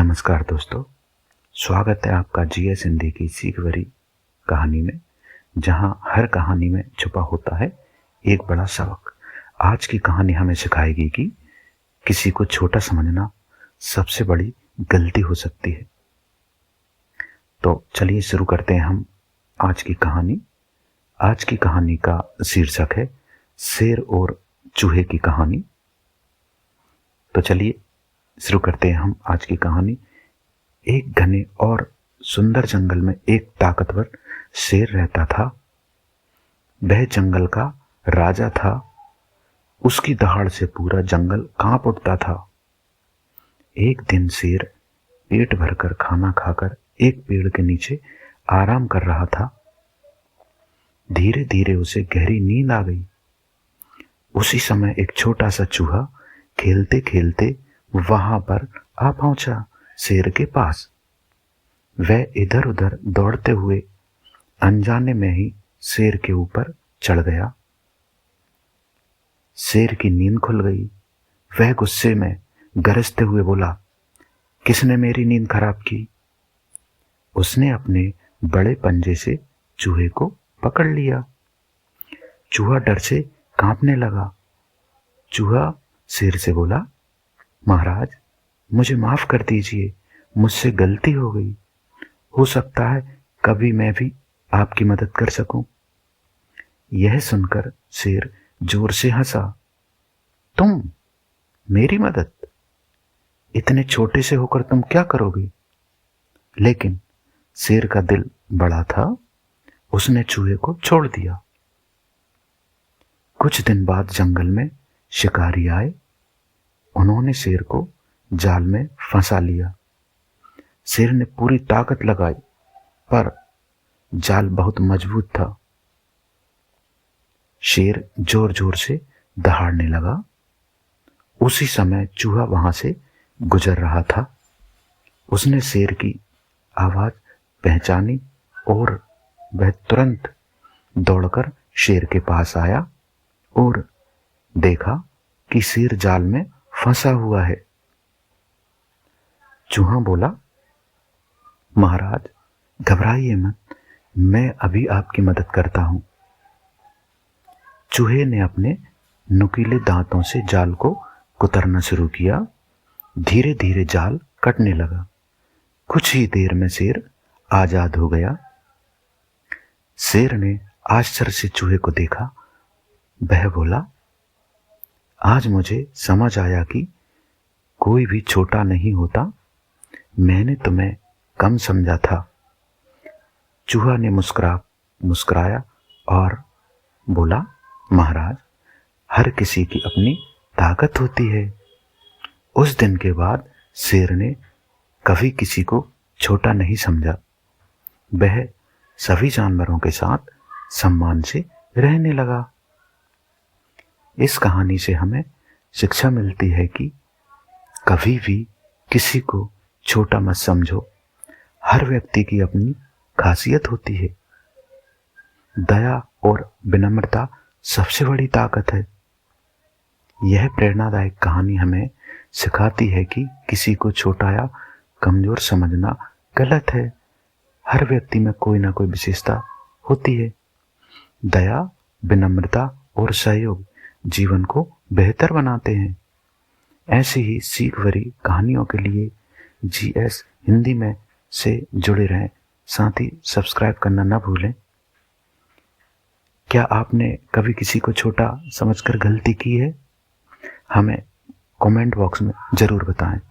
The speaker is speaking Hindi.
नमस्कार दोस्तों, स्वागत है आपका जीएस हिंदी की सीख भरी कहानी में, जहां हर कहानी में छुपा होता है एक बड़ा सबक। आज की कहानी हमें सिखाएगी कि किसी को छोटा समझना सबसे बड़ी गलती हो सकती है। तो चलिए शुरू करते हैं हम आज की कहानी। आज की कहानी का शीर्षक है शेर और चूहे की कहानी। तो चलिए शुरू करते हैं हम आज की कहानी। एक घने और सुंदर जंगल में एक ताकतवर शेर रहता था। वह जंगल का राजा था। उसकी दहाड़ से पूरा जंगल कांप उठता था। एक दिन शेर पेट भरकर खाना खाकर एक पेड़ के नीचे आराम कर रहा था। धीरे धीरे उसे गहरी नींद आ गई। उसी समय एक छोटा सा चूहा खेलते खेलते वहां पर आ पहुंचा शेर के पास। वह इधर उधर दौड़ते हुए अनजाने में ही शेर के ऊपर चढ़ गया। शेर की नींद खुल गई। वह गुस्से में गरजते हुए बोला, किसने मेरी नींद खराब की? उसने अपने बड़े पंजे से चूहे को पकड़ लिया। चूहा डर से कांपने लगा। चूहा शेर से बोला, महाराज, मुझे माफ कर दीजिए, मुझसे गलती हो गई। हो सकता है कभी मैं भी आपकी मदद कर सकूं। यह सुनकर शेर जोर से हंसा। तुम मेरी मदद? इतने छोटे से होकर तुम क्या करोगे? लेकिन शेर का दिल बड़ा था। उसने चूहे को छोड़ दिया। कुछ दिन बाद जंगल में शिकारी आए। उन्होंने शेर को जाल में फंसा लिया। शेर ने पूरी ताकत लगाई, पर जाल बहुत मजबूत था। शेर जोर जोर से दहाड़ने लगा। उसी समय चूहा वहां से गुजर रहा था। उसने शेर की आवाज पहचानी और वह तुरंत दौड़कर शेर के पास आया और देखा कि शेर जाल में फंसा हुआ है। चूहा बोला, महाराज, घबराइए मत, मैं अभी आपकी मदद करता हूं। चूहे ने अपने नुकीले दांतों से जाल को कुतरना शुरू किया। धीरे धीरे जाल कटने लगा। कुछ ही देर में शेर आजाद हो गया। शेर ने आश्चर्य से चूहे को देखा। वह बोला, आज मुझे समझ आया कि कोई भी छोटा नहीं होता। मैंने तुम्हें कम समझा था। चूहा ने मुस्कुराया और बोला, महाराज, हर किसी की अपनी ताकत होती है। उस दिन के बाद शेर ने कभी किसी को छोटा नहीं समझा। वह सभी जानवरों के साथ सम्मान से रहने लगा। इस कहानी से हमें शिक्षा मिलती है कि कभी भी किसी को छोटा मत समझो। हर व्यक्ति की अपनी खासियत होती है। दया और विनम्रता सबसे बड़ी ताकत है। यह प्रेरणादायक कहानी हमें सिखाती है कि किसी को छोटा या कमजोर समझना गलत है। हर व्यक्ति में कोई ना कोई विशेषता होती है। दया, विनम्रता और सहयोग जीवन को बेहतर बनाते हैं। ऐसी ही सीख भरी कहानियों के लिए जीएस हिंदी में से जुड़े रहें। साथ ही सब्सक्राइब करना ना भूलें। क्या आपने कभी किसी को छोटा समझकर गलती की है? हमें कमेंट बॉक्स में जरूर बताएं।